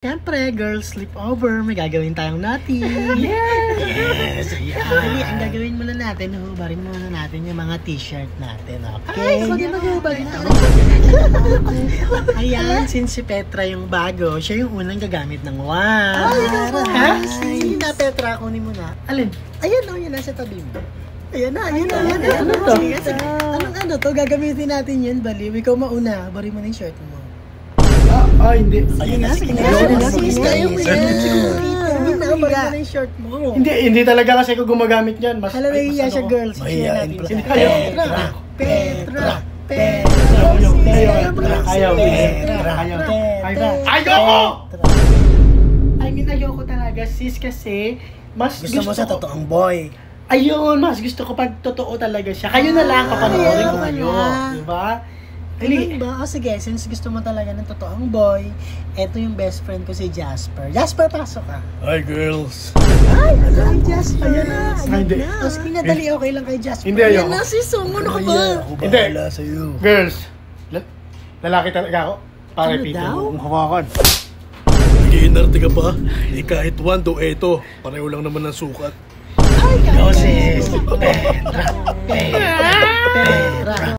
Siyempre, girls sleepover, may gagawin tayong naughty. Yes! Dali, ang gagawin muna natin, hubarin muna natin yung mga t-shirt natin, okay? Ay, huwag yung mag-hubad na. Ayan, since si Petra yung bago, siya yung unang gagamit ng wand. Ha? Sige na, Petra, kunin mo na. Alin? Ayan o, yan nasa tabi mo. Ayan na. Ano to? Sige. Anong to? Gagamitin natin yun, Baliw. Ikaw mauna, barin mo na yung shirt mo. Hindi. Sige na. Sige na, barin mo na yung shirt mo. Hindi talaga kasi ako gumagamit yan. Mas, Hala, nahihiya siya, girls. Mahihiyain Share natin pala. siya. Petra. Ayaw. I mean, ayoko talaga, sis, kasi mas Gusto mo sa ko- totoong boy. Ayun, mas gusto ko pag totoo talaga siya. Kayo na lang, papanoorin ko kayo. Diba? Ganun ba? O sige, since gusto mo talaga ng totoong boy, eto yung best friend ko si Jasper. Jasper, pasok ka. Hi, girls. Ay, Jasper. Ayan na. Hindi. O sige na, dali, okay lang kay Jasper. Hindi, ayoko. Ayan na, sis. Ano ka ba? Ako Hindi. bahala sa'yo. Girls, lalaki talaga ako. Pare, Ano Pito. daw? Kung hawakan. Nag-iinarte ka pa? Hindi kahit one to eto. Pareho lang naman ng sukat. Ay, Ikaw, sis. Petra.